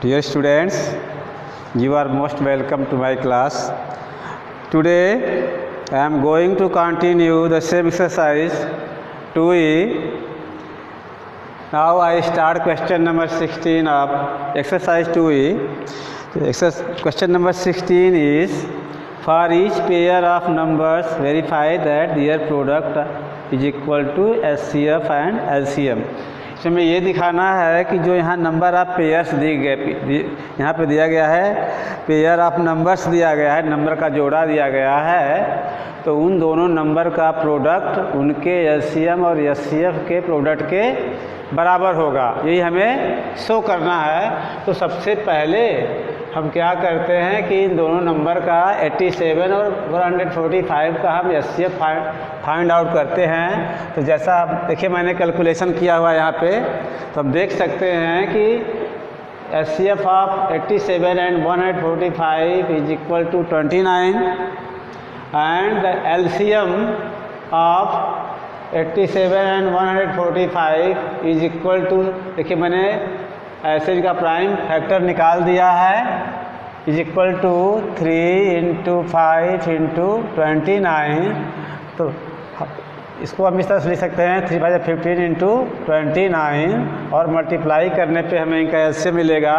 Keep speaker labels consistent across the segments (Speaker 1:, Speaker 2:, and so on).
Speaker 1: Dear students, you are most welcome to my class. Today I am going to continue the same exercise 2E. Now I start question number 16 of exercise 2E. Question number 16 is, for each pair of numbers verify that their product is equal to HCF and LCM. इसमें ये दिखाना है कि जो यहाँ number of pairs यहाँ पे दिया गया है, पेयर ऑफ नंबर्स दिया गया है, नंबर का जोड़ा दिया गया है, तो उन दोनों नंबर का प्रोडक्ट उनके एलसीएम और एचसीएफ के प्रोडक्ट के बराबर होगा, यही हमें शो करना है। तो सबसे पहले हम क्या करते हैं कि इन दोनों नंबर का 87 और 445 का हम एचसीएफ फाइंड आउट करते हैं। तो जैसा देखिए मैंने कैलकुलेशन किया हुआ है यहाँ पे, तो हम देख सकते हैं कि HCF of 87 and 145 is equal to 29 and the LCM of 87 and 145 is equal to, देखिए मैंने ऐसे इनका प्राइम फैक्टर निकाल दिया है, is equal to 3 into 5 into 29। तो इसको हम इस तरह से लिख सकते हैं 3 5 15 इंटू 29 और मल्टीप्लाई करने पे हमें इनका ऐसे मिलेगा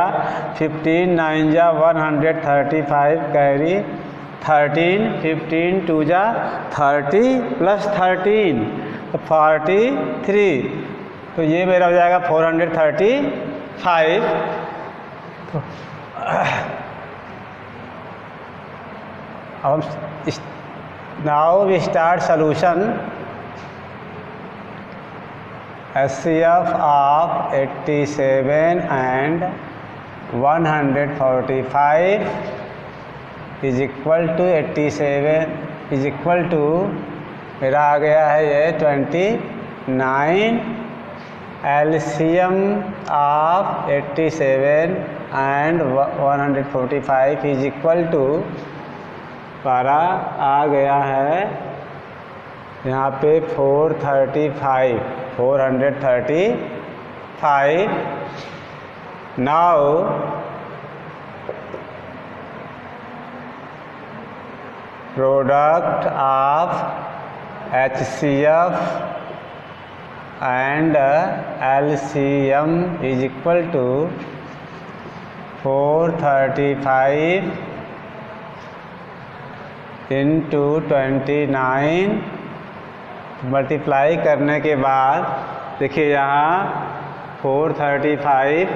Speaker 1: 15 9 जा 135 कैरी 13 15 2 जा 30 प्लस 13 तो 43। तो ये मेरा हो जाएगा 435। तो अब now we start solution. HCF of 87 and 145 is equal to 87 is equal to मेरा आ गया है ये 29। LCM of 87 and 145 is equal to हमारा आ गया है यहाँ पे 435। Now product of HCF and LCM is equal to 435 into 29। Multiply करने के बाद देखिए यहाँ 435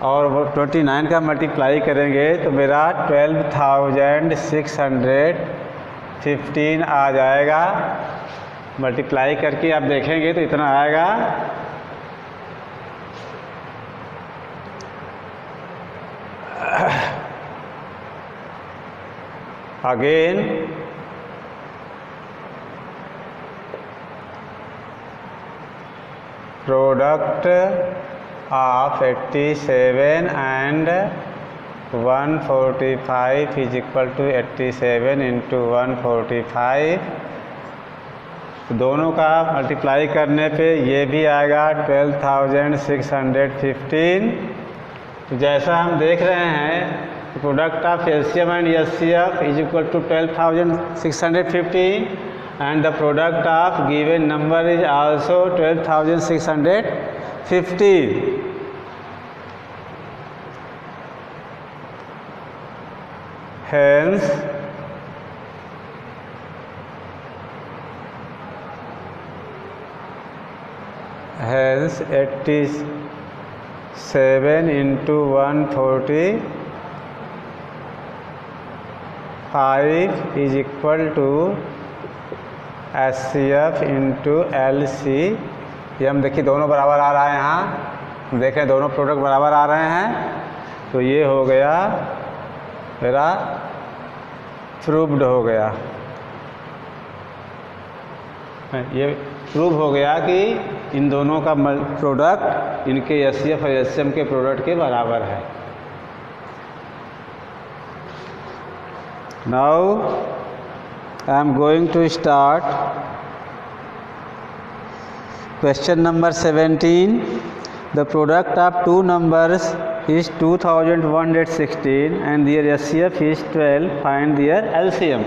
Speaker 1: और 29 का मल्टीप्लाई करेंगे तो मेरा 12,615 आ जाएगा। मल्टीप्लाई करके आप देखेंगे तो इतना आएगा। Again product of 87 and 145 is equal to 87 into 145। दोनों का मल्टीप्लाई करने पे ये भी आएगा 12,615। तो जैसा हम देख रहे हैं product of LCM and HCF is equal to 12,615 and the product of given number is also 12,615. Hence hence 87 into 145 is equal to HCF into LCM। देखिए दोनों बराबर आ रहा है, यहाँ देखें दोनों प्रोडक्ट बराबर आ रहे हैं। तो ये हो गया मेरा प्रूव्ड हो गया, ये प्रूव हो गया कि इन दोनों का प्रोडक्ट इनके HCF और LCM के प्रोडक्ट के बराबर है। Now I am going to start question number 17. The product of two numbers is 2116 and their HCF is 12. Find their LCM.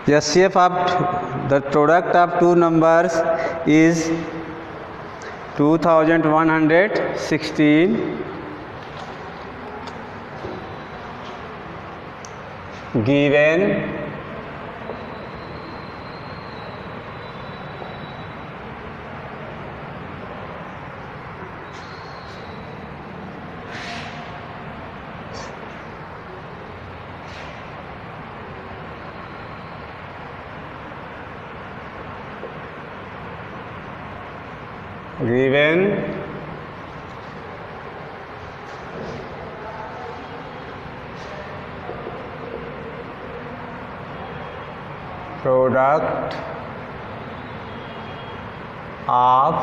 Speaker 1: The HCF of the product of two numbers is 2116 given product of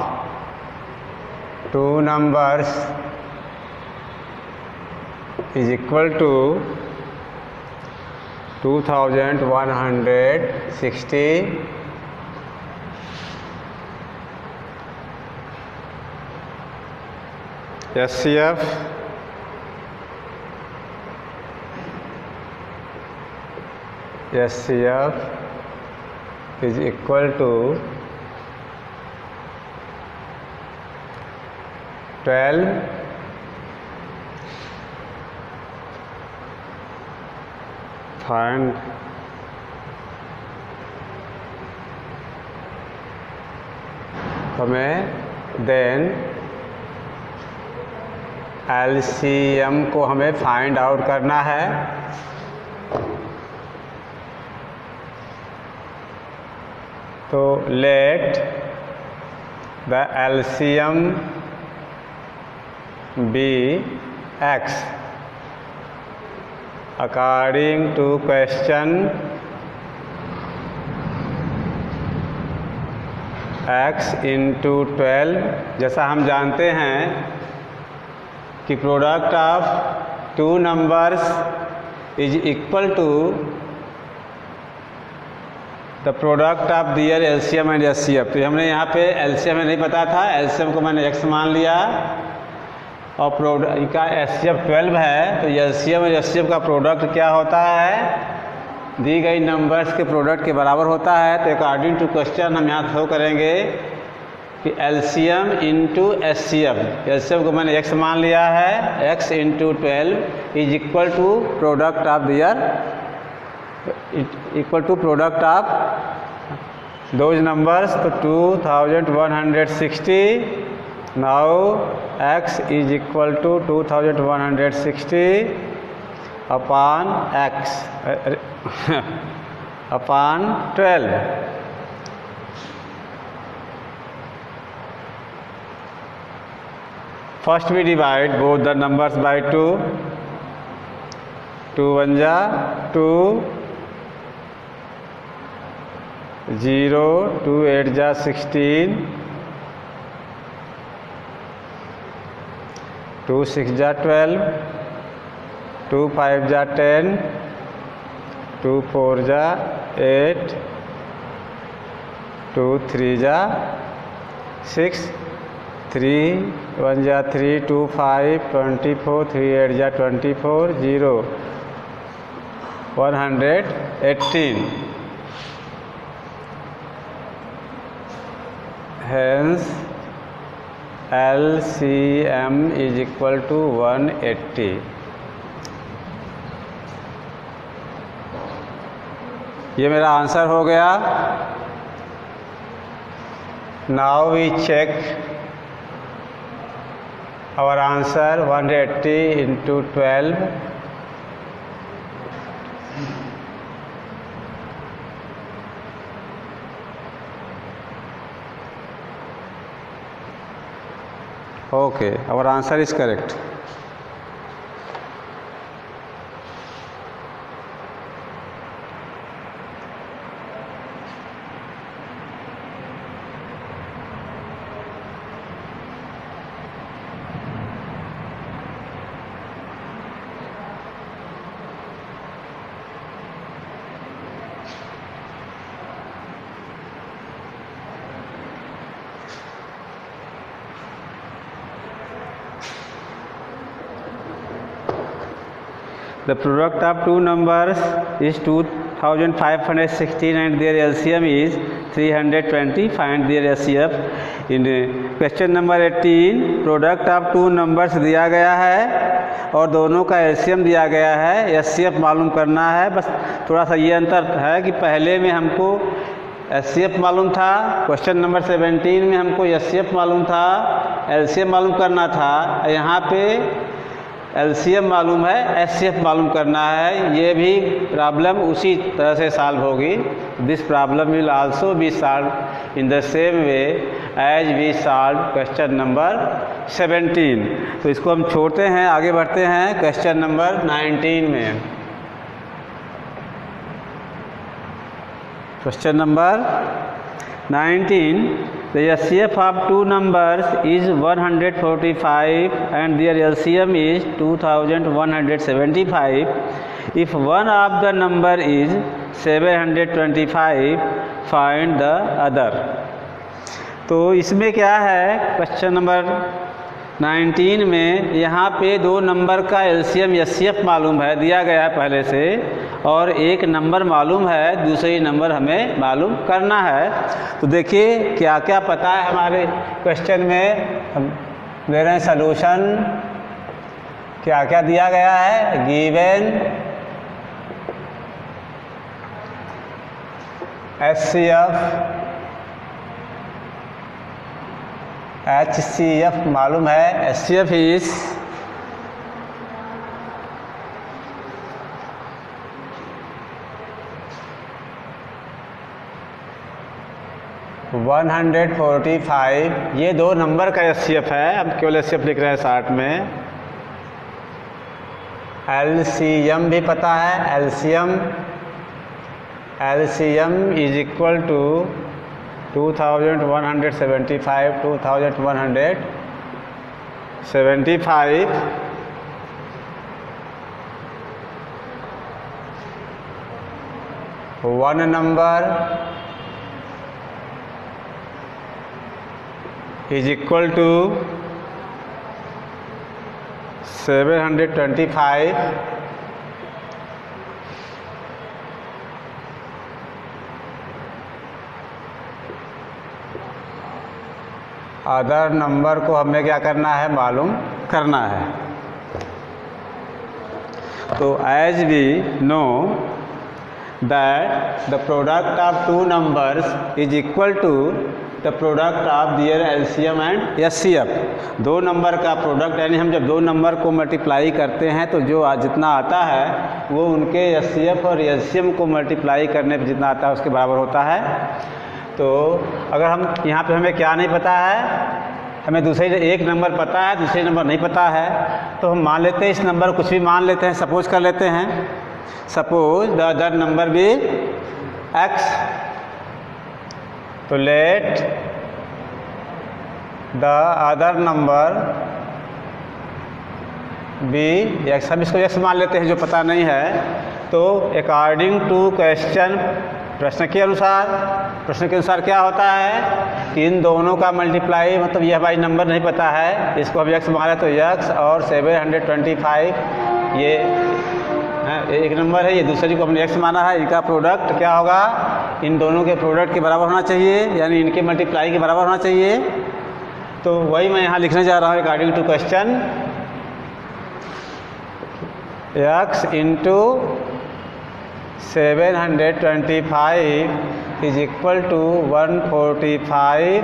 Speaker 1: two numbers is equal to 2160 HCF is equal to 12 find हमें then LCM को हमें find out करना है। तो let the LCM be x according to question x into 12। जैसा हम जानते हैं कि product of two numbers is equal to the product of their LCM and HCF। तो हमने यहाँ पे LCM में नहीं पता था, LCM को मैंने x मान लिया और प्रोडक्ट का HCF 12 है। तो LCM और HCF का प्रोडक्ट क्या होता है, दी गई नंबर्स के प्रोडक्ट के बराबर होता है। तो अकॉर्डिंग टू क्वेश्चन हम यहाँ थ्रो करेंगे कि LCM इंटू HCF को मैंने x मान लिया है, x into 12 is equal to product of their equal to product of those numbers. तो 2160 now x is equal to 2160 upon x upon 12। First we divide both the numbers by 2, 2 1 जा 2, 0 2 8 जा 16, 2 6 जा 12, 2 5 जा 10, 2 4 जा 8, 2 3 जा 6, 3 1 जा 3, 2 5 24, 3 8 जा 24, 0 118। Hence LCM is equal to 180। ये मेरा आंसर हो गया। Now we check our answer 180 into 12 Okay, our answer is correct. The product of two numbers is 2516 and their LCM is 320. Find their HCF. In question number 18 product of two numbers दिया गया है और दोनों का LCM दिया गया है, HCF मालूम करना है। बस थोड़ा सा ये अंतर है कि पहले में हमको HCF मालूम था, क्वेश्चन नंबर 17 में हमको HCF मालूम था, LCM मालूम करना था। यहाँ पे LCM मालूम है, HCF मालूम करना है। ये भी प्रॉब्लम उसी तरह से सॉल्व होगी। This problem will also be solve in the same way as we solve question number 17। तो इसको हम छोड़ते हैं, आगे बढ़ते हैं क्वेश्चन नंबर 19 में। Question number 19, the HCF of two numbers is 145 and their LCM is 2175. If one of the number is 725, find the other. तो इसमें क्या है, क्वेश्चन नंबर 19 में यहाँ पे दो नंबर का LCM HCF मालूम है, दिया गया है पहले से, और एक नंबर मालूम है, दूसरी नंबर हमें मालूम करना है। तो देखिए क्या क्या पता है हमारे क्वेश्चन में, हम ले रहे हैं सलूशन। क्या क्या दिया गया है, गिवन HCF HCF मालूम है, HCF इज 145। ये दो नंबर का HCF है, हम केवल HCF लिख रहे हैं शॉर्ट में। LCM भी पता है, LCM is equal to 2175 2175। One number is equal to 725। Other number को हमें क्या करना है, मालूम करना है। तो as we know that the product of two numbers is equal to the product of their LCM and HCF। दो नंबर का प्रोडक्ट, यानी हम जब दो नंबर को मल्टीप्लाई करते हैं तो जो जितना आता है वो उनके HCF और LCM को मल्टीप्लाई करने पर जितना आता है उसके बराबर होता है। तो अगर हम यहाँ पे हमें क्या नहीं पता है, हमें दूसरे एक नंबर पता है, दूसरे नंबर नहीं पता है, तो हम मान लेते हैं इस नंबर कुछ भी मान लेते हैं, सपोज कर लेते हैं, सपोज द अदर नंबर भी x। तो let the other number be x। हम इसको x मान लेते हैं जो पता नहीं है। तो अकॉर्डिंग टू क्वेश्चन, प्रश्न के अनुसार क्या होता है कि इन दोनों का मल्टीप्लाई, मतलब यह हमारी नंबर नहीं पता है, इसको हम x माने तो x और 725 ये एक नंबर है, ये दूसरी को हमने x माना है, इनका प्रोडक्ट क्या होगा, इन दोनों के प्रोडक्ट के बराबर होना चाहिए, यानी इनके मल्टीप्लाई के बराबर होना चाहिए। तो वही मैं यहाँ लिखने जा रहा हूँ according to question. x into 725 is equal to 145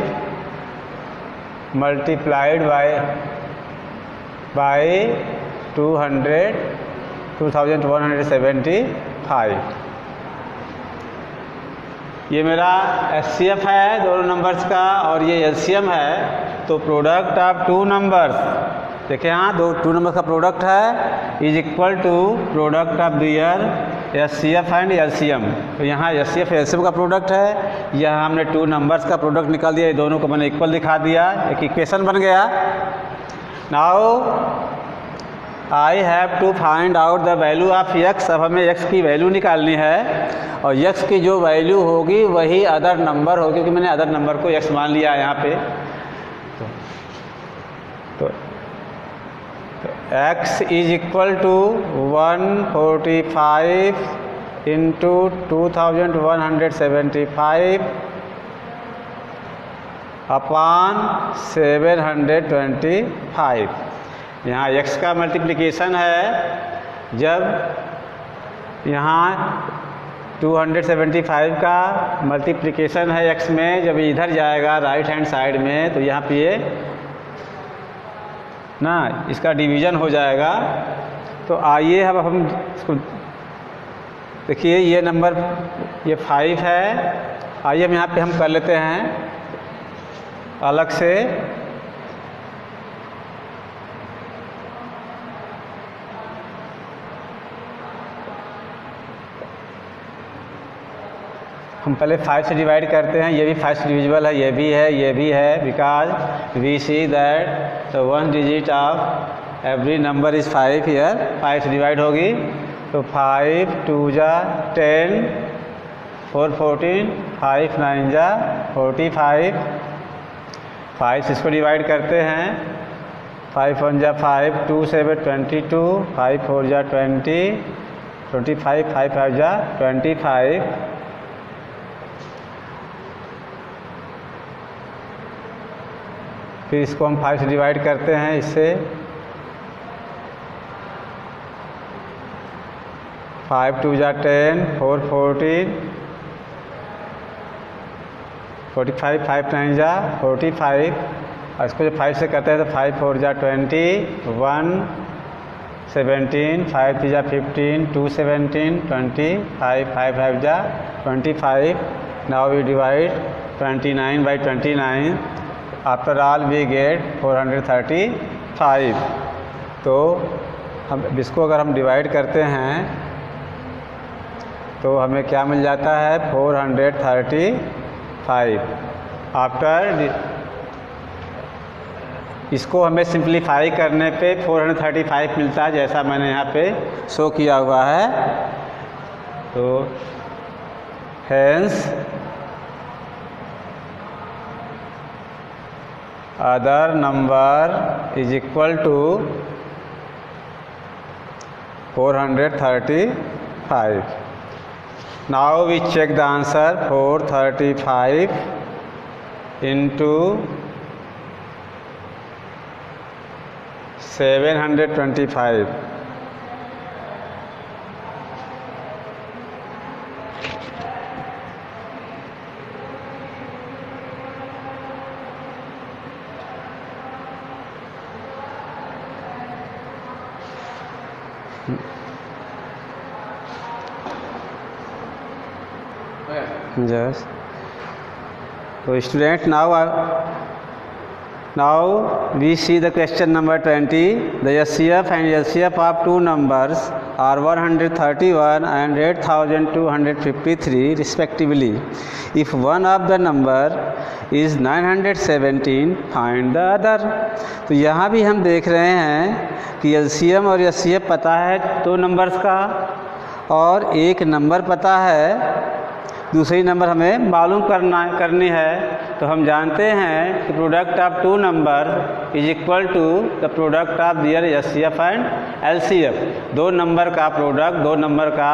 Speaker 1: multiplied by 2175। ये मेरा HCF है दोनों नंबर्स का और ये LCM है। तो प्रोडक्ट ऑफ टू नंबर्स, देखिए यहाँ टू नंबर का प्रोडक्ट है is equal to product of their HCF and LCM। तो यहाँ HCF LCM का प्रोडक्ट है, यहाँ हमने टू नंबर्स का प्रोडक्ट निकाल दिया, ये दोनों को मैंने इक्वल दिखा दिया, एक इक्वेशन बन गया। Now I have to find out the value of x। अब हमें x की वैल्यू निकालनी है और x की जो वैल्यू होगी वही अदर नंबर होगी, क्योंकि मैंने अदर नंबर को x मान लिया है यहाँ पे। तो x is equal to 145 into 2175 upon 725। यहाँ x का मल्टीप्लिकेशन है, जब यहाँ 275 का मल्टीप्लिकेशन है x में, जब इधर जाएगा राइट हैंड साइड में तो यहाँ पे ये ना इसका डिवीज़न हो जाएगा। तो आइए अब हम इसको देखिए, ये नंबर ये 5 है। आइए हम यहाँ पे हम कर लेते हैं अलग से। हम पहले 5 से डिवाइड करते हैं, ये भी 5 से डिविजिबल है, ये भी है, ये भी है, because we see that the one digit of every number is 5 here. 5 से डिवाइड होगी तो 5 2 जा 10, 4 14, 5 9 जा 45। 5 से इसको डिवाइड करते हैं, 5 1 जा 5, 2 7 22, 5 4 जा 20, 25, 5 5 जा 25। फिर इसको हम 5 से डिवाइड करते हैं, इससे 5 2 जा 10, 4 14, 45, 5 9 जा 45। और इसको जब 5 से करते हैं तो 5 4 जा 20, 1 17, 5 3 जा 15, 2 17, 25, 5 5 जा 25। Now we divide 29 by 29। After all we get 435। तो हम इसको अगर हम डिवाइड करते हैं तो हमें क्या मिल जाता है, 435। आफ्टर इसको हमें सिंप्लीफाई करने पे 435 मिलता है, जैसा मैंने यहाँ पे शो किया हुआ है। तो hence other number is equal to 435. Now we check the answer. 435 into 725. Yes. So student, now we see the question number 20. The HCF and LCF of two numbers are 131 and 8253 respectively. If one of the number is 917, find the other. तो यहाँ भी हम देख रहे हैं कि LCM और HCF पता है दो नंबर्स का और एक नंबर पता है दूसरी नंबर हमें मालूम करनी है। तो हम जानते हैं कि product of two number is equal to the product of their HCF and LCF. दो नंबर का प्रोडक्ट, दो नंबर का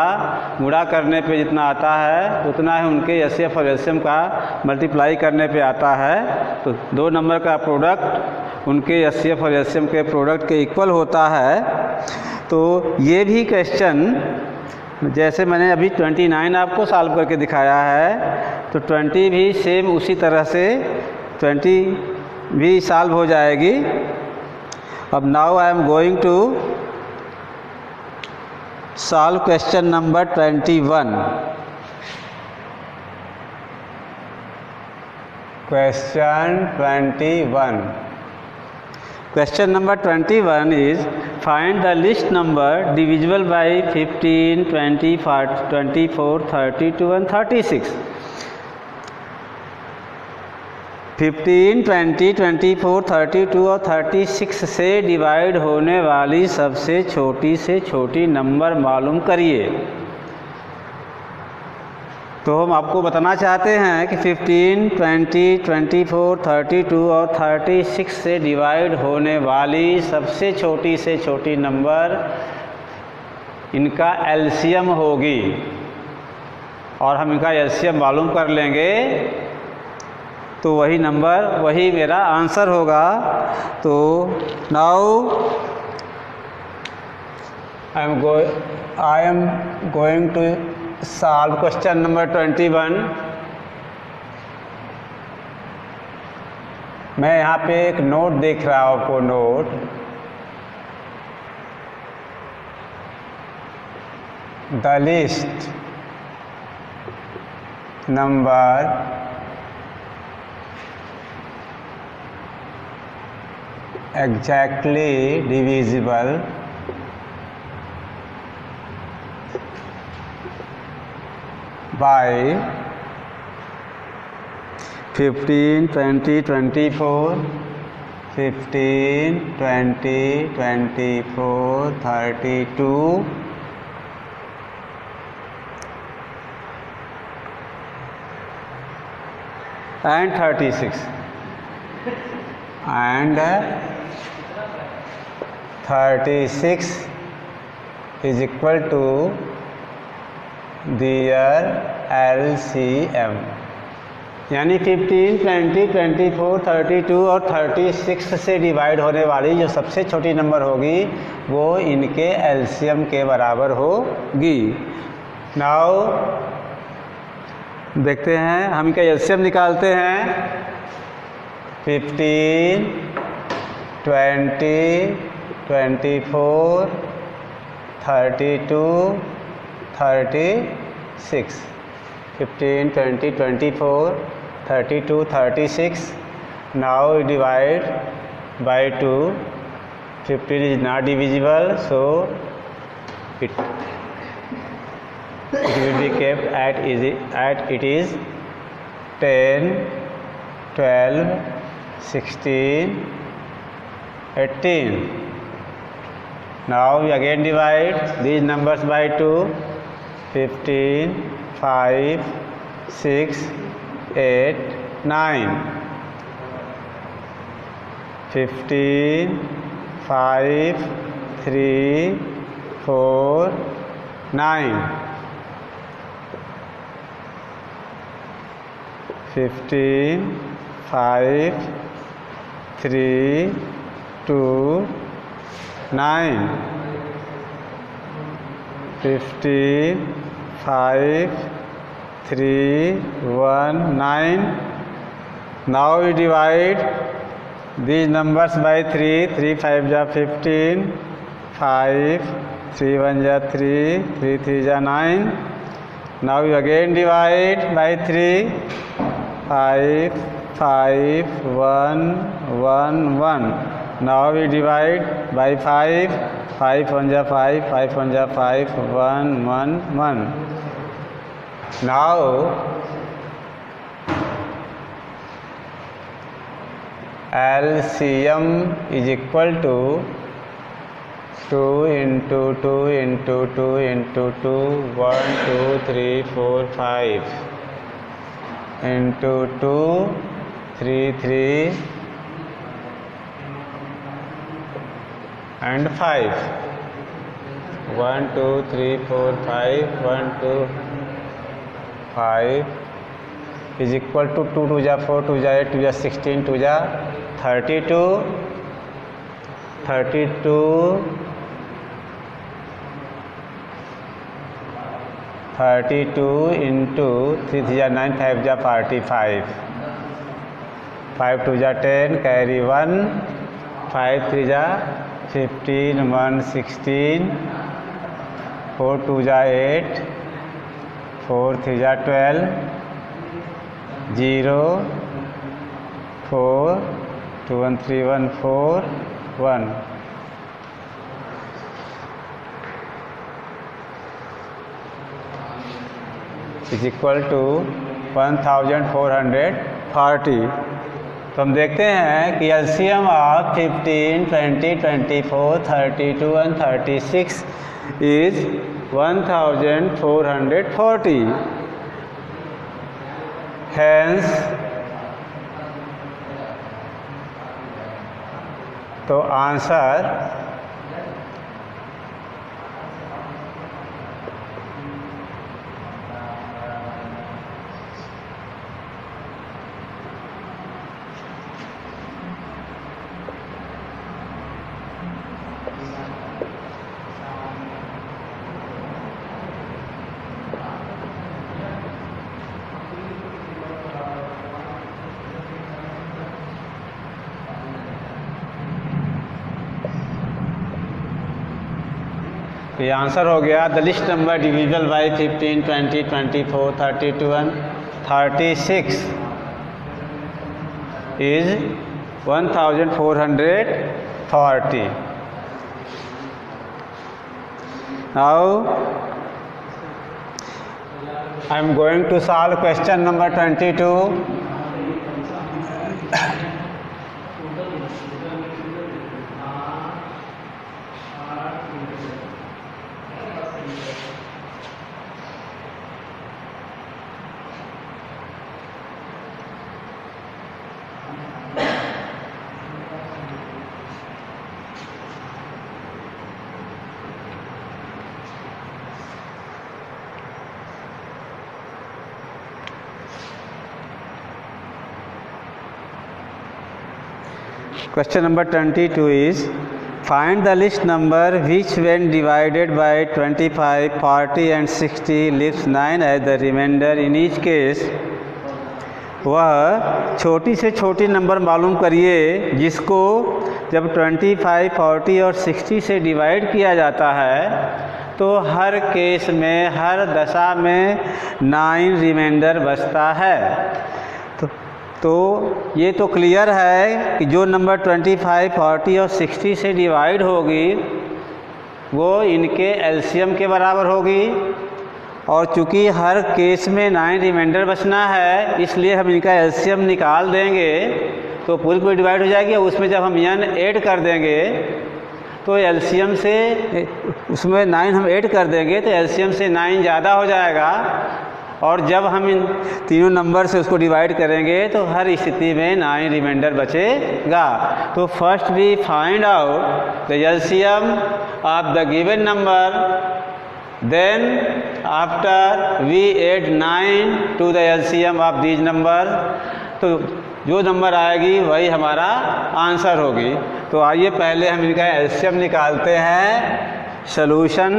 Speaker 1: गुणा करने पे जितना आता है उतना ही उनके एचसीएफ और एलसीएम का मल्टीप्लाई करने पे आता है। तो दो नंबर का प्रोडक्ट उनके एचसीएफ और एलसीएम के प्रोडक्ट के इक्वल होता है। तो ये भी क्वेश्चन जैसे मैंने अभी 29 आपको सॉल्व करके दिखाया है, तो 20 भी सेम उसी तरह से 20 भी सॉल्व हो जाएगी। अब now I am going to solve question number 21। Question 21। Question number 21 is find the list number divisible by 15, 20, 24, 32 and 36. 15, 20, 24, 32 और 36 से डिवाइड होने वाली सबसे छोटी से छोटी नंबर मालूम करिए। तो हम आपको बताना चाहते हैं कि 15, 20, 24, 32 और 36 से डिवाइड होने वाली सबसे छोटी से छोटी नंबर इनका एलसीएम होगी और हम इनका एलसीएम मालूम कर लेंगे तो वही नंबर, वही मेरा आंसर होगा। तो now I am going to solve question number 21। मैं यहाँ पे एक नोट देख रहा हूँ, आपको note the least number exactly divisible by 15, 20, 24, 15, 20, 24, 32 and 36 and 36 is equal to their LCM, यानी 15, 20, 24, 32 और 36 से डिवाइड होने वाली जो सबसे छोटी नंबर होगी वो इनके एलसीएम के बराबर होगी। नाउ देखते हैं, हम इनका एलसीएम निकालते हैं। 15, 20, 24, 32, 36, 15, 20, 24, 32, 36. Now divide by 2. 15 is not divisible, so it will be kept at it is 10, 12, 16, 18. Now we again divide these numbers by 2. 15, 5, 6, 8, 9. 15, 5, 3, 4, 9. 15, 5, 3, 2, 9. 15, 5, 3, 1, 9. Now we divide these numbers by 3. 3 5 ja 15, 5, 3 1 ja 3, 3 3 ja 9. Now we again divide by 3. 5, 5, 1, 1, 1. Now we divide by 5. 5 1 ja 5, 5 1 ja 5, 1, 1, 1. Now LCM is equal to 2 into 2 into 2 into 2, 1, 2, 3, 4, 5. into 2, 3, 3 and 5. 1, 2, 3, 4, 5. 1, 2, 5 is equal to 2 2 जा 4, 2 जा 8, 2 जा 16, 2 जा 32. 32 into 3 3 जा 9, 5 जा 45. 5 2 जा 10, carry 1. 5 3 जा 15, 1 16. 4 2 जा 8. 4 3 जा 12. 0 4 2 1 3 1 4 1. is equal to 1440. तो हम देखते हैं कि LCM of 15, 20, 24, 32 and 36 is 1440. Hence, तो आंसर ये आंसर हो गया। The least number divisible by 15, 20, 24, 32 and 36 is 1440. Now I am going to solve question number 22. Question number 22 is find the list number which when divided by 25, 40 and 60 leaves 9 as the remainder. In each case वह छोटी से छोटी number मालूम करिए जिसको जब 25, 40 और 60 से डिवाइड किया जाता है तो हर केस में, हर दशा में 9 रिमाइंडर बचता है। तो ये तो क्लियर है कि जो नंबर 25, 40 और 60 से डिवाइड होगी वो इनके एलसीएम के बराबर होगी, और चूँकि हर केस में 9 रिमाइंडर बचना है इसलिए हम इनका एलसीएम निकाल देंगे तो पूरी पूरी डिवाइड हो जाएगी। उसमें जब हम n ऐड कर देंगे तो एलसीएम से उसमें 9 हम ऐड कर देंगे तो एलसीएम से 9 ज़्यादा हो जाएगा, और जब हम इन तीनों नंबर से उसको डिवाइड करेंगे तो हर स्थिति में 9 रिमाइंडर बचेगा। तो first we find out the LCM of the given number, then after we add 9 to the LCM of these number. तो जो नंबर आएगी वही हमारा आंसर होगी। तो आइए पहले हम इनका एलसीएम निकालते हैं। Solution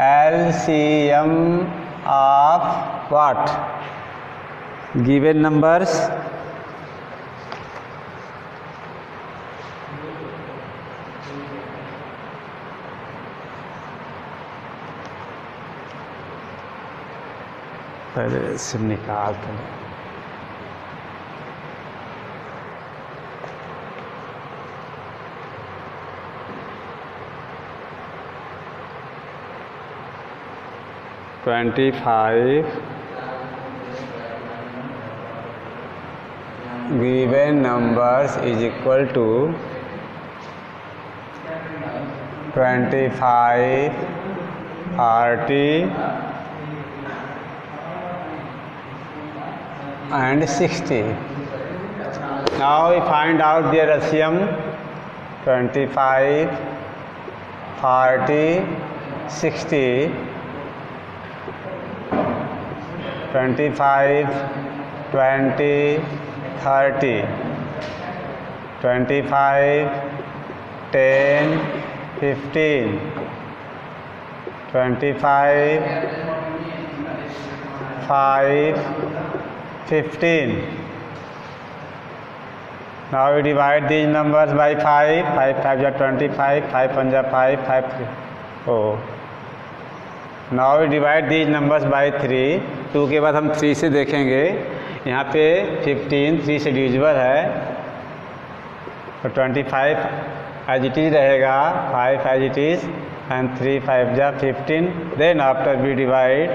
Speaker 1: LCM of what? Given numbers. पहले से निकालते हैं। (25) given numbers is equal to 25, 30 and 60. Now we find out their LCM. 25, 40, 60. 25, 20, 30. 25, 10, 15. 25, 5, 15. Now we divide these numbers by 5. 5 5 is 25, 5 1 is 5, 5 3. Oh. Now we divide these numbers by 3. 2 के बाद हम 3 से देखेंगे. यहाँ पे 15 3 से डिविजिबल है, तो 25 एज इट इज रहेगा, 5 एज इट इज, and 3 5 जा 15. Then after we divide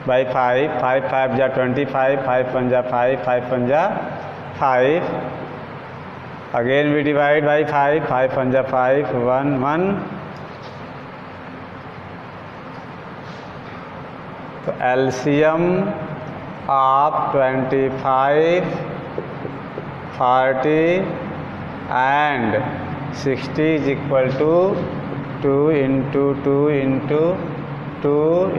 Speaker 1: by 5, 5 5 जा 25, 5 1 जा 5, 5 1 जा 5. Again we divide by 5, 5 1 जा 5, 1 1. तो LCM of 25, 40 and 60 is equal to 2 into 2 into 2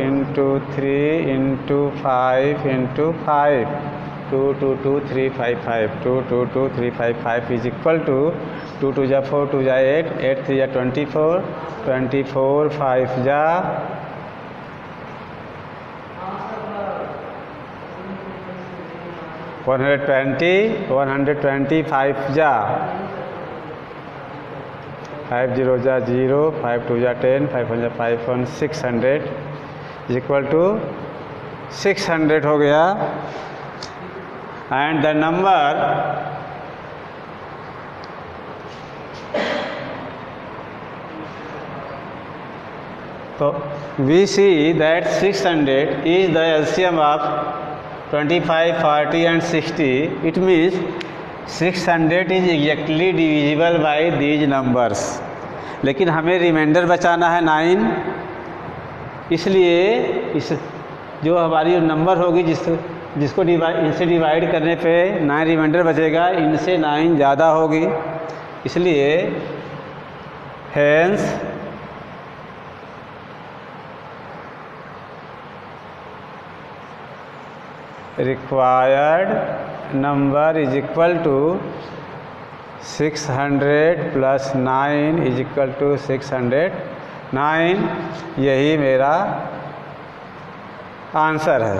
Speaker 1: into 3 into 5 into 5. 2 2 2 3 5 5. 2 2 2 3 5 5 is equal to 2 2 जा 4, 2 जा 8, 8 3 जा 24, 24 5 जा 120, 125 जा 5 0 जा 0, 5 2 जा 10, 5 1 जा 5 1, 600 is equal to 600 हो गया. And the number so we see that 600 is the LCM of 25, 40 and 60. It means 600 is exactly divisible by these numbers. लेकिन हमें रिमाइंडर बचाना है 9, इसलिए इस जो हमारी नंबर होगी जिसको इनसे डिवाइड करने पे 9 रिमाइंडर बचेगा, इनसे 9 ज़्यादा होगी, इसलिए hence required number is equal to 600 plus 9 is equal to 609. यही मेरा आंसर है.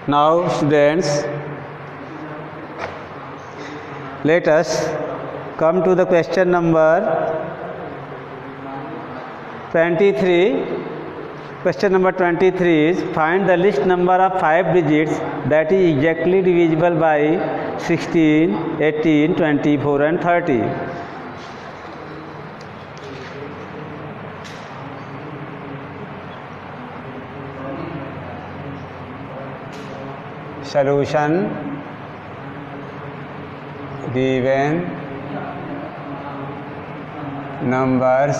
Speaker 1: Now students, let us come to the question number 23. Question number 23 is find the least number of 5 digits that is exactly divisible by 16, 18, 24 and 30. Solution given numbers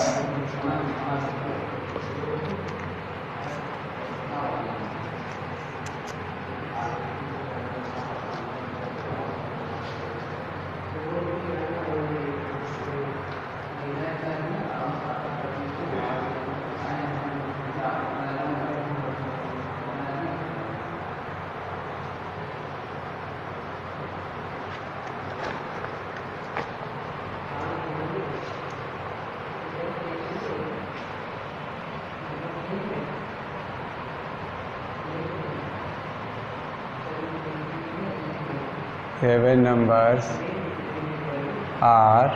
Speaker 1: given numbers are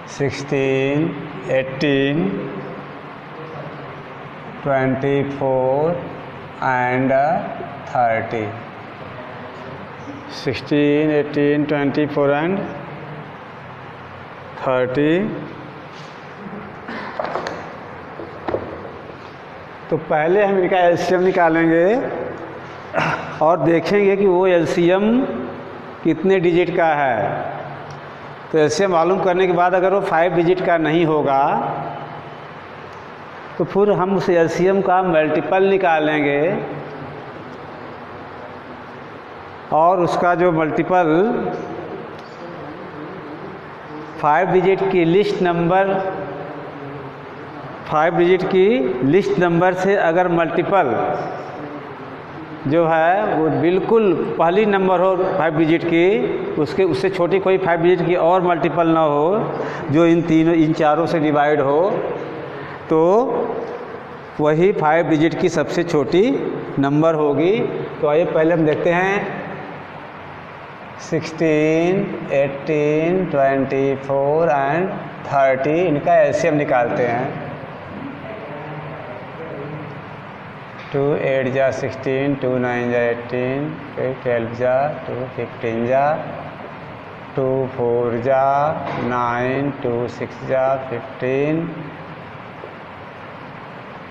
Speaker 1: 16, 18, 24 and 30. 16, 18, 24 and 30. तो पहले हम इनका LCM निकालेंगे और देखेंगे कि वो LCM कितने डिजिट का है। तो एलसीएम मालूम करने के बाद अगर वो 5 डिजिट का नहीं होगा तो फिर हम उस एलसीएम का मल्टीपल निकालेंगे और उसका जो मल्टीपल 5 डिजिट की लिस्ट नंबर से अगर मल्टीपल जो है वो बिल्कुल पहली नंबर हो 5 डिजिट की, उससे छोटी कोई 5 डिजिट की और मल्टीपल ना हो जो इन चारों से डिवाइड हो, तो वही 5 डिजिट की सबसे छोटी नंबर होगी। तो आइए पहले हम देखते हैं 16, 18, 24 एंड 30 इनका एलसीएम निकालते हैं। 2 8 जा 16, 2 9 जा 18, 12 जा 2 15 जा 2 4 जा 9, 2 6 जा 15,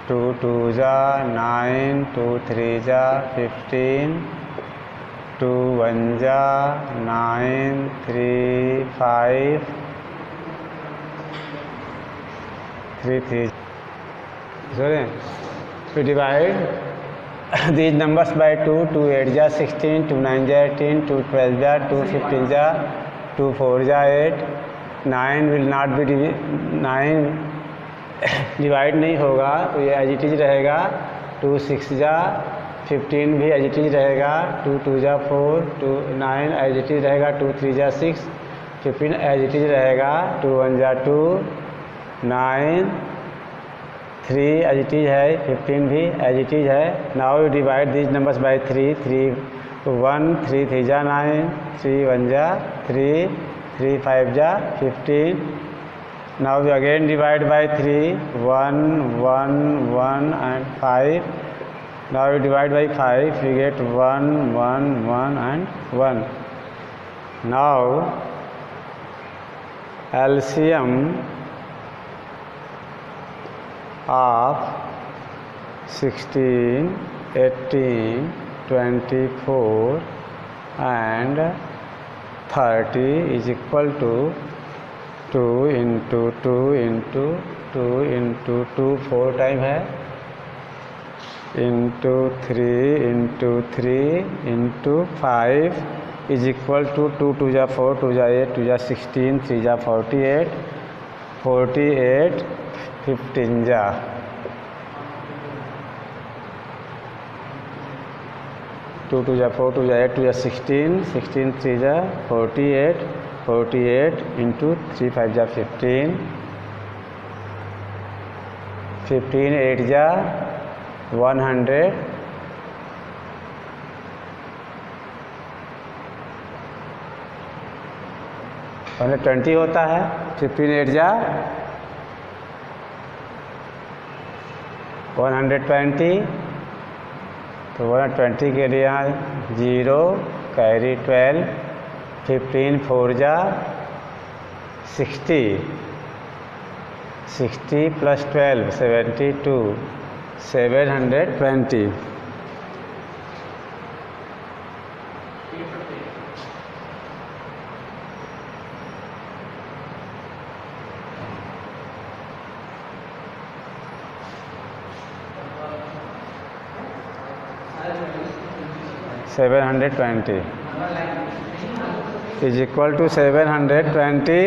Speaker 1: 2 2 जा 9, 2 3 जा 15, 2 1 जा 9, 3 5, 3 3. Sorry. We divide these numbers by 2. 2 8 जा 16, 2 9 जा 18, 2 12 जा 2 15 जा 2 4 जा 8. 9 will not be 9 डिवाइड नहीं होगा तो ये एज इट इज रहेगा। 2 6 जा 15 भी एज इट इज रहेगा। 2 2 जा 4, 2 9 एज इट इज रहेगा। 2 3 जा 6, 15 एज इट इज रहेगा। 2 1 जा 2, 9 3 एज इट इज है। 15 भी एज इट इज है। Now you divide this numbers by 3. 3 1, 3 3 जा 9, 3 1 जा 3, 3 5 जा 15. Now we again divide by 3. 1 1 1 and 5. Now we divide by 5. We get 1 1 1 and 1. Now LCM of 16, 18, 24 and 30 is equal to 2 into 2 into 2 into 2 4 time है, into 3 into 3 into 5 is equal to 2 2 जा 4, 2 जा 8, 2 जा 16, 3 जा 48, 48 15 जा 2 2 जा 4, 2 जा 8, 2 जा 16, 16 3 जा 48, 48 into 3 5 जा 15, 15 8 जा 100, 120 होता है। 15 8 जा 120, तो 120 के लिए यहाँ 0 कैरी 12, 15 4 जा 60, 60 plus 12 72, 720. $720 is equal to 720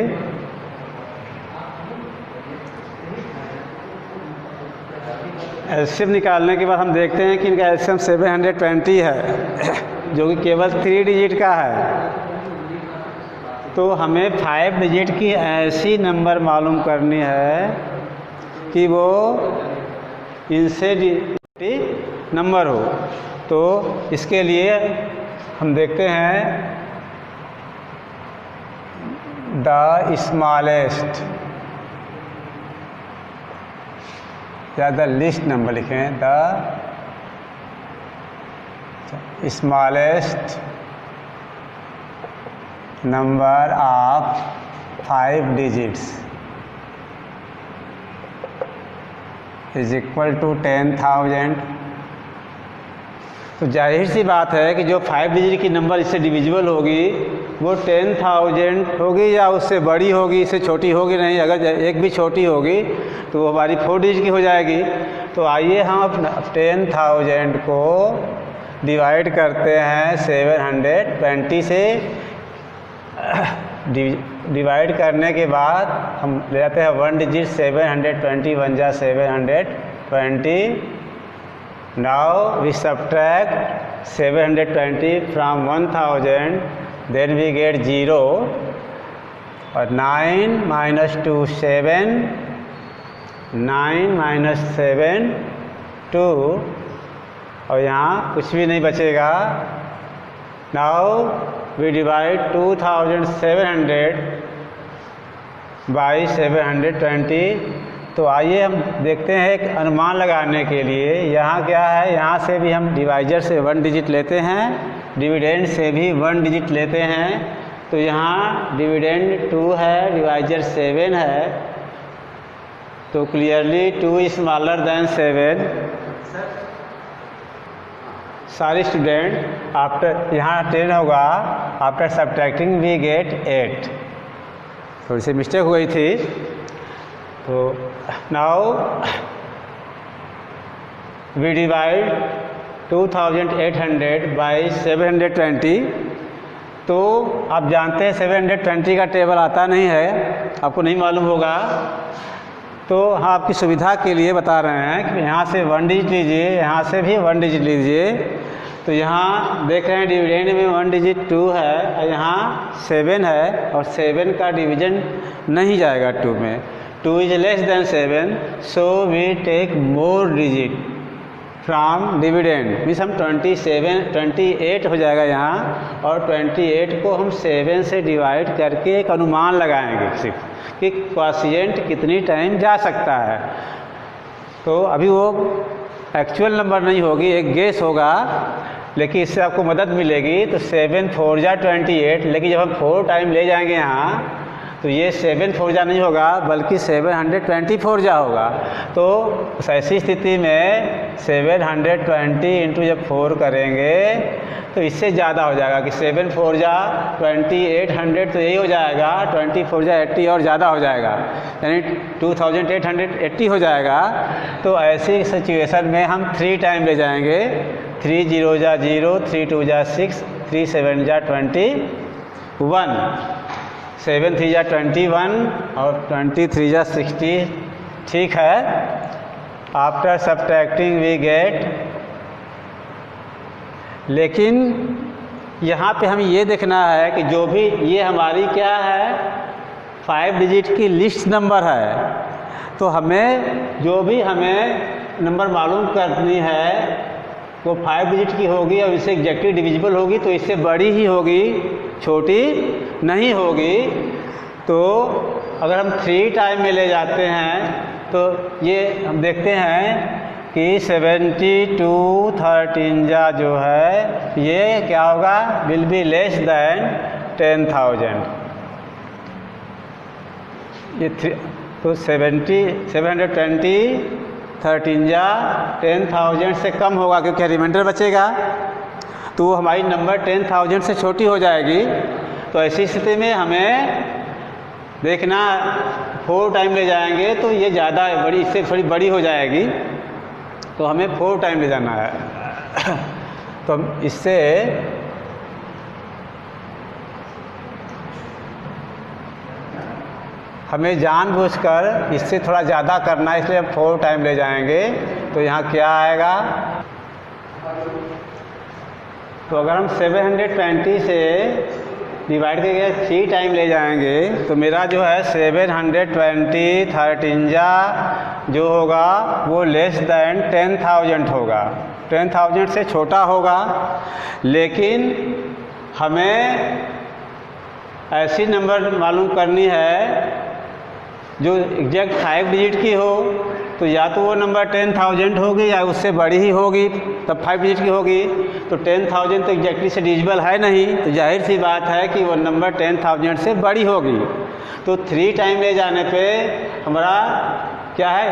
Speaker 1: LCM निकालने के बाद हम देखते हैं कि इनका एलसीएम 720 है जो कि केवल 3 डिजिट का है। तो हमें 5 डिजिट की ऐसी नंबर मालूम करनी है कि वो इनसे नंबर हो। तो इसके लिए हम देखते हैं द स्मॉलेस्ट या द लिस्ट नंबर लिखें, the smallest number of 5 digits is equal to 10,000। तो जाहिर सी बात है कि जो 5 डिजिट की नंबर इससे डिविजिबल होगी वो 10,000 होगी या उससे बड़ी होगी, इससे छोटी होगी नहीं। अगर एक भी छोटी होगी तो वो हमारी 4 डिजिट की हो जाएगी। तो आइए हम 10,000 को डिवाइड करते हैं 720 से। डिवाइड करने के बाद हम ले जाते हैं 1 डिजिट, 720 1 जा 720। Now we subtract 720 from 1000, then we get 0, और 9 minus 2 7, 9 minus 7 2, और यहाँ कुछ भी नहीं बचेगा। Now we divide 2700 by 720। तो आइए हम देखते हैं एक अनुमान लगाने के लिए। यहाँ क्या है, यहाँ से भी हम डिवाइजर से 1 डिजिट लेते हैं, डिविडेंड से भी 1 डिजिट लेते हैं। तो यहाँ डिविडेंड 2 है, डिवाइजर 7 है, तो क्लियरली 2 स्मॉलर देन 7। सारी स्टूडेंट आफ्टर यहाँ 10 होगा, आफ्टर सब्ट्रैक्टिंग वी गेट 8। थोड़ी सी मिस्टेक हो गई थी। तो नाउ वी डिवाइड 2800 बाई 720। तो आप जानते हैं 720 का टेबल आता नहीं है, आपको नहीं मालूम होगा। तो हम आपकी सुविधा के लिए बता रहे हैं कि यहाँ से 1 डिजिट लीजिए, यहाँ से भी 1 डिजिट लीजिए। तो यहाँ देख रहे हैं डिविडेंड में 1 डिजिट 2 है और यहाँ 7 है, और 7 का डिवीजन नहीं जाएगा 2 में। 2 is less than 7, so we take more digit from dividend। Means हम 28 हो जाएगा यहाँ, और 28 को हम 7 से डिवाइड करके एक अनुमान लगाएंगे सिर्फ कि क्वोशिएंट कितनी टाइम जा सकता है। तो अभी वो एक्चुअल नंबर नहीं होगी, एक गेस होगा, लेकिन इससे आपको मदद मिलेगी। तो 7 4 जा 28, लेकिन जब हम 4 टाइम ले जाएंगे यहाँ तो ये 7 4 जा नहीं होगा बल्कि 724 जा होगा। तो ऐसी स्थिति में 720 इंटू जब 4 करेंगे तो इससे ज़्यादा हो जाएगा कि 7 4 जा 2800, तो यही हो जाएगा 24 जा 80 और ज़्यादा हो जाएगा, यानी 2880 हो जाएगा। तो ऐसी सिचुएशन में हम 3 टाइम ले जाएंगे। 3 0 जा 0, 3 2 जा 6, 3 7 जा 21, 7 3 जा 21 और 23 जा 60। ठीक है। आफ्टर सब्ट्रैक्टिंग वी गेट, लेकिन यहाँ पे हमें ये देखना है कि जो भी ये हमारी क्या है 5 डिजिट की लिस्ट नंबर है। तो हमें जो भी हमें नंबर मालूम करनी है वो 5 डिजिट की होगी और इससे एग्जैक्टली डिविजिबल होगी, तो इससे बड़ी ही होगी, छोटी नहीं होगी। तो अगर हम 3 टाइम में ले जाते हैं तो ये हम देखते हैं कि 72 13 जा जो है ये क्या होगा, विल बी लेस दैन 10,000। ये तो 720 13 जा 10,000 से कम होगा क्योंकि रिमाइंडर बचेगा, तो वो हमारी नंबर 10,000 से छोटी हो जाएगी। तो ऐसी स्थिति में हमें देखना 4 टाइम ले जाएंगे तो ये ज़्यादा बड़ी, इससे थोड़ी बड़ी हो जाएगी, तो हमें 4 टाइम ले जाना है। तो इससे हमें जानबूझकर इससे थोड़ा ज़्यादा करना है, इसलिए हम 4 टाइम ले जाएंगे। तो यहाँ क्या आएगा, तो अगर हम 720 से डिवाइड करके 3 टाइम ले जाएंगे तो मेरा जो है 720 13 जा जो होगा वो लेस दैन 10,000 होगा, 10,000 से छोटा होगा। लेकिन हमें ऐसी नंबर मालूम करनी है जो एग्जैक्ट 5 डिजिट की हो तो या तो वो नंबर 10,000 होगी या उससे बड़ी ही होगी, तब 5 डिजिट की होगी। तो 10,000 तो एग्जैक्टली से डिविजिबल है नहीं, तो जाहिर सी बात है कि वो नंबर 10,000 से बड़ी होगी। तो 3 टाइम ले जाने पे हमारा क्या है,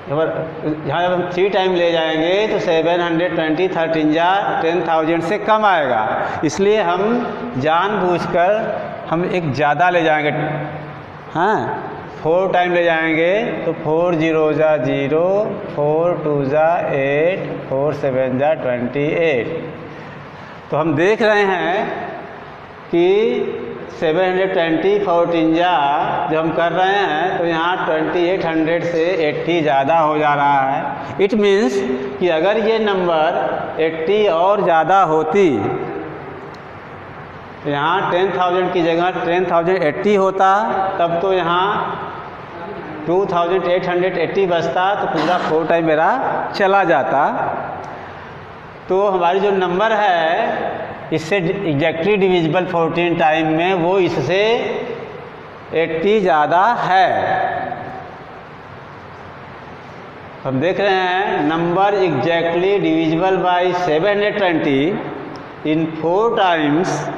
Speaker 1: यहाँ जब हम 3 टाइम ले जाएंगे तो 720 13 जा 10,000 से कम आएगा। इसलिए हम जानबूझकर हम एक ज़्यादा ले जाएंगे। हाँ, 4 टाइम ले जाएंगे तो 4 0 जा 0, 4 2 जा 8, 4 7 जा 28। तो हम देख रहे हैं कि 720 14 जा जब हम कर रहे हैं तो यहाँ 2800 से 80 ज़्यादा हो जा रहा है। इट मीन्स कि अगर ये नंबर 80 और ज़्यादा होती, यहाँ 10,000 की जगह 10,080 होता, तब तो यहाँ 2,880 बचता, तो पूरा 4 टाइम मेरा चला जाता। तो हमारी जो नंबर है इससे एग्जैक्टली डिविजिबल 14 टाइम में, वो इससे 80 ज़्यादा है। हम देख रहे हैं number exactly divisible by 720 in 4 times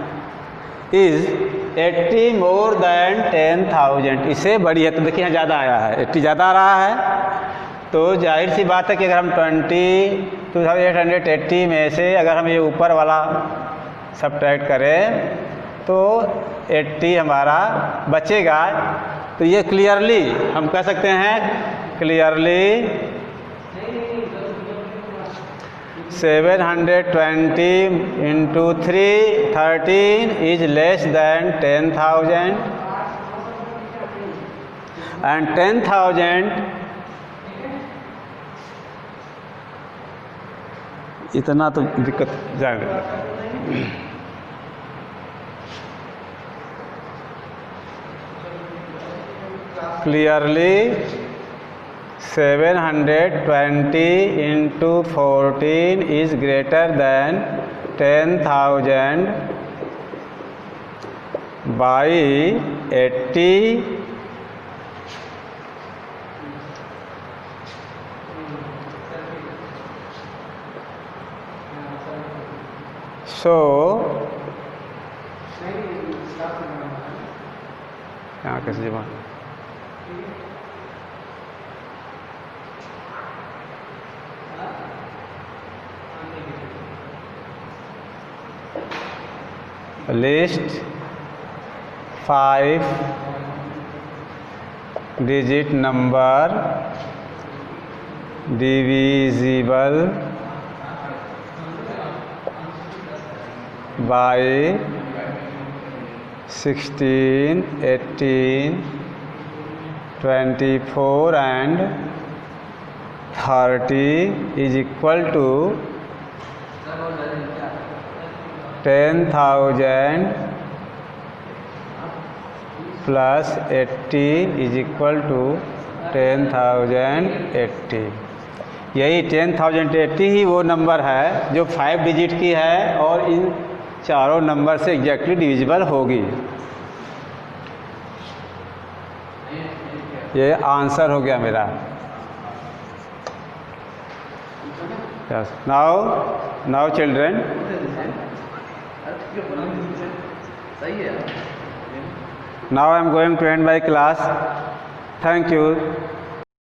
Speaker 1: is 80 more than 10,000। इससे बड़ी है, तो देखिए यहाँ ज़्यादा आया है, 80 ज़्यादा आ रहा है। तो जाहिर सी बात है कि अगर हम 2880 में से अगर हम ये ऊपर वाला सब्ट्रैक्ट करें तो 80 हमारा बचेगा। तो ये क्लियरली हम कह सकते हैं, clearly 720 into 3 13 is less than 10,000 and 10,000 इतना तो दिक्कत जाएगा। Clearly 720 into 14 is greater than 10,000 by 80 so यहाँ कैसे जवाब list 5 digit number divisible by 16, 18, 24 and 30 is equal to 10,000 plus 80 is equal to 10,080। यही 10,080 ही वो नंबर है जो 5 डिजिट की है और इन चारों नंबर से एग्जैक्टली डिविजिबल होगी। ये आंसर हो गया मेरा। yes. now children, now I am going to end my class. Thank you.